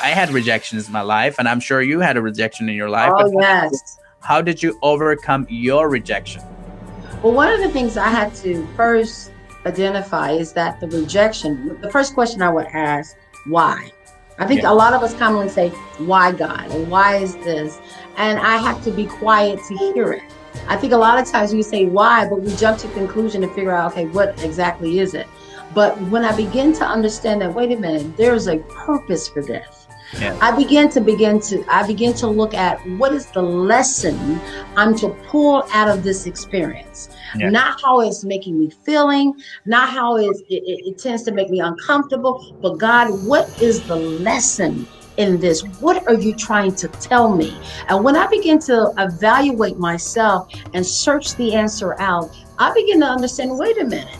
I had rejections in my life, and I'm sure you had a rejection in your life. But Oh, yes. how did you overcome your rejection? Well, one of the things I had to first identify is that the first question I would ask, why? I think Yeah. a lot of us commonly say, why God? And why is this? And I have to be quiet to hear it. I think a lot of times we say why, but we jump to conclusion and figure out, okay, what exactly is it? But when I begin to understand that, wait a minute, there's a purpose for this. Yeah. I begin to look at what is the lesson I'm to pull out of this experience. Yeah. Not how it's making me feeling, not how it tends to make me uncomfortable, but God, what is the lesson in this? What are you trying to tell me? And when I begin to evaluate myself and search the answer out, I begin to understand, wait a minute,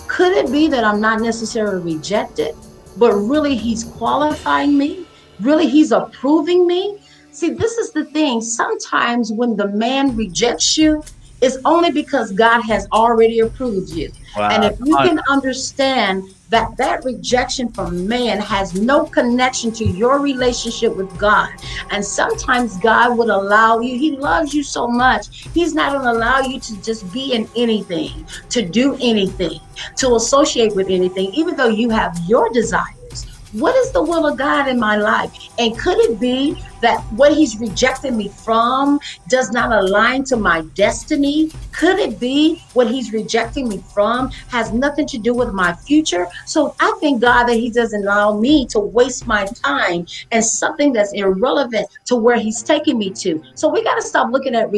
could it be that I'm not necessarily rejected, but really he's qualifying me? Really, he's approving me? See, this is the thing. Sometimes when the man rejects you, it's only because God has already approved you. And Wow. if you can understand that that rejection from man has no connection to your relationship with God, and sometimes God would allow you, he loves you so much, he's not going to allow you to just be in anything, to do anything, to associate with anything, even though you have your desires. What is the will of God in my life? And could it be that what he's rejected me from does not align to my destiny? Could it be what he's rejecting me from has nothing to do with my future? So I thank God that he doesn't allow me to waste my time and something that's irrelevant to where he's taking me to. So we got to stop looking at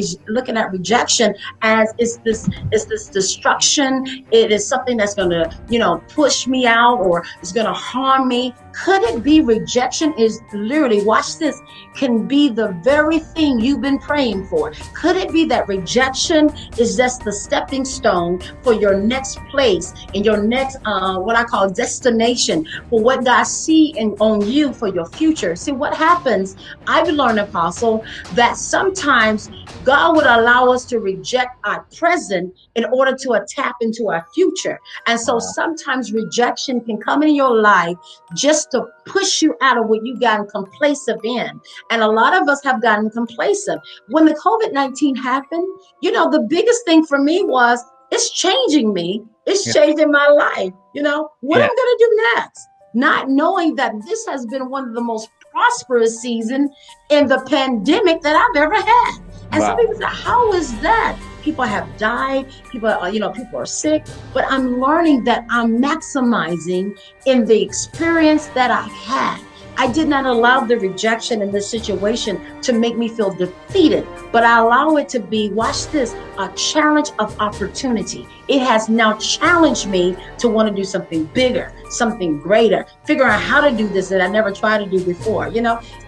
rejection as it's this destruction. It is something that's going to, push me out, or it's going to harm me. Could it be rejection is literally, watch this, can be the very thing you've been praying for? Could it be that rejection is just the stepping stone for your next place and your next, what I call destination, for what God see on you for your future? See what happens, I've learned, Apostle, that sometimes God would allow us to reject our present in order to tap into our future. And so Wow. sometimes rejection can come in your life just to push you out of what you gotten complacent in. And a lot of us have gotten complacent. When the COVID-19 happened, the biggest thing for me was, it's changing me. It's Yeah. changing my life. What Yeah. I'm going to do next. Not knowing that this has been one of the most prosperous seasons in the pandemic that I've ever had. And some Wow. people say, how is that? People have died. People are sick. But I'm learning that I'm maximizing in the experience that I had. I did not allow the rejection in this situation to make me feel defeated, but I allow it to be, watch this, a challenge of opportunity. It has now challenged me to want to do something bigger, something greater, figure out how to do this that I never tried to do before.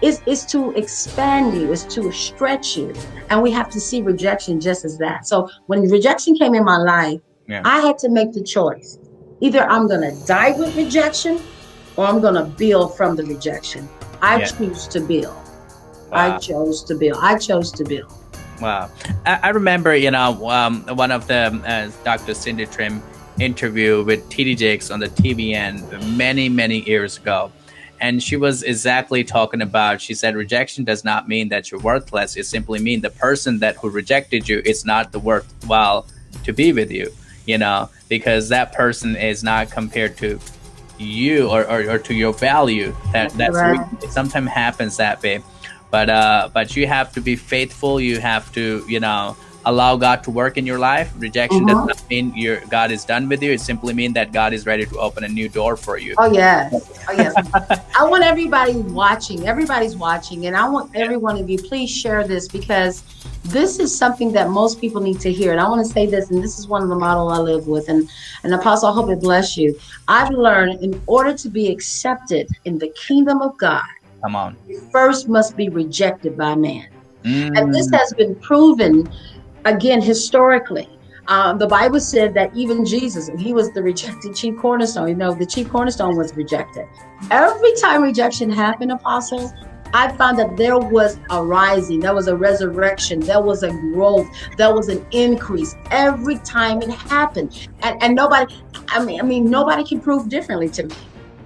It's to expand you, it's to stretch you. And we have to see rejection just as that. So when rejection came in my life, Yeah. I had to make the choice. Either I'm going to die with rejection, or I'm going to build from the rejection. I choose to build. Wow. I chose to build. I chose to build. Wow. I remember, one of the Dr. Cindy Trim interview with TD Jakes on the TVN many, many years ago. And she was exactly talking about, she said, rejection does not mean that you're worthless. It simply means the person who rejected you is not the worthwhile to be with you, because that person is not compared to you or to your value. That's right. It sometimes happens that way. But you have to be faithful. You have to, allow God to work in your life. Rejection does not mean God is done with you. It simply means that God is ready to open a new door for you. Oh yes. I want everybody watching. Everybody's watching, and I want every one of you, please share this, because this is something that most people need to hear. And I want to say this, and this is one of the models I live with. And Apostle, I hope it bless you. I've learned, in order to be accepted in the kingdom of God, Come on. you first must be rejected by man. And this Mm. has been proven, again, historically. The Bible said that even Jesus, he was the rejected chief cornerstone. The chief cornerstone was rejected. Every time rejection happened, Apostle, I found that there was a rising, there was a resurrection, there was a growth, there was an increase every time it happened. And nobody, nobody can prove differently to me.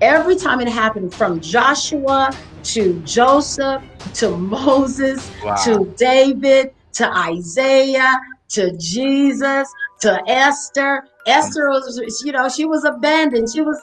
Every time it happened, from Joshua to Joseph to Moses Wow. to David to Isaiah to Jesus to Esther. Esther was, she was abandoned. She was,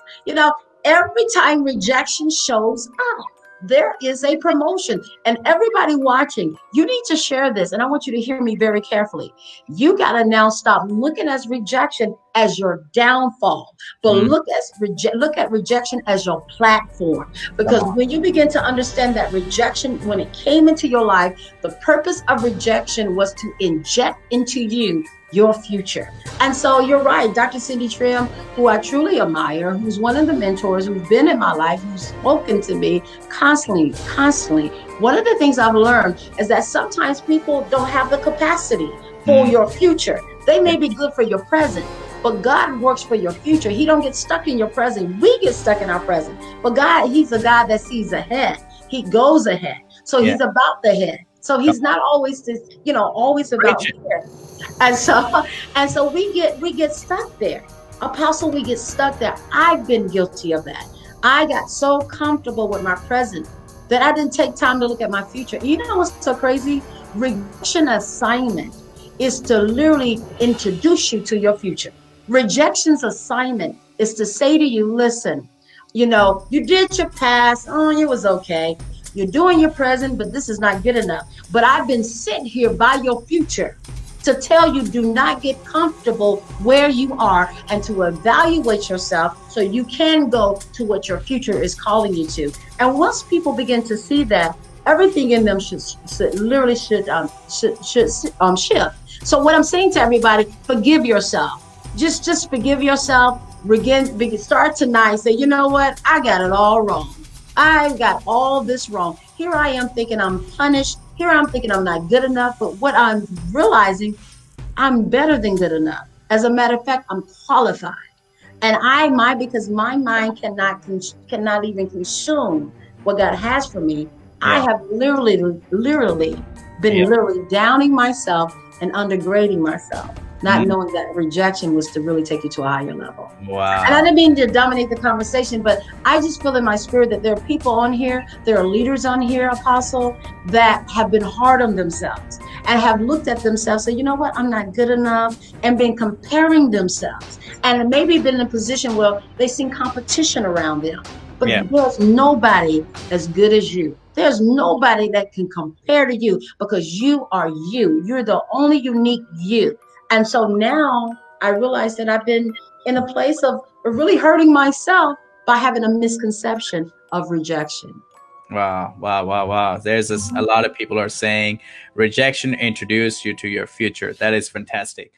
every time rejection shows up, there is a promotion. And everybody watching, you need to share this. And I want you to hear me very carefully. You got to now stop looking at rejection as your downfall, but Mm, look at rejection as your platform. come Because on. when you begin to understand that rejection, when it came into your life, the purpose of rejection was to inject into you your future. And so you're right, Dr. Cindy Trim, who I truly admire, who's one of the mentors who's been in my life, who's spoken to me constantly, constantly. One of the things I've learned is that sometimes people don't have the capacity for Mm, your future. They yeah. may be good for your present, but God works for your future. He don't get stuck in your present. We get stuck in our present. But God, he's a God that sees ahead. He goes ahead. So Yeah. he's about the head. So Come he's on. not always this, always about Preach it. here. And so we get stuck there. Apostle, we get stuck there. I've been guilty of that. I got so comfortable with my present that I didn't take time to look at my future. You know what's so crazy? Rejection assignment is to literally introduce you to your future. Rejection's assignment is to say to you, listen, you did your past, oh, it was okay. You're doing your present, but this is not good enough. But I've been sent here by your future to tell you, do not get comfortable where you are, and to evaluate yourself so you can go to what your future is calling you to. And once people begin to see that, everything in them should shift. So what I'm saying to everybody, forgive yourself. Just forgive yourself. Start tonight. Say, you know what? I got it all wrong. I got all this wrong. Here I am thinking I'm punished. Here I'm thinking I'm not good enough. But what I'm realizing, I'm better than good enough. As a matter of fact, I'm qualified. And because my mind cannot even consume what God has for me. I Yeah. have literally been Yeah. literally downing myself and undergrading myself, not Mm, knowing that rejection was to really take you to a higher level. And I wow. didn't mean to dominate the conversation, but I just feel in my spirit that there are people on here, there are leaders on here, Apostle, that have been hard on themselves and have looked at themselves, say, you know what, I'm not good enough, and been comparing themselves. And maybe been in a position where they seen competition around them. But Yeah. there's nobody as good as you. There's nobody that can compare to you, because you are you. You're the only unique you. And so now I realize that I've been in a place of really hurting myself by having a misconception of rejection. Wow, wow, wow, wow. There's a Mhm. lot of people are saying rejection introduced you to your future. That is fantastic.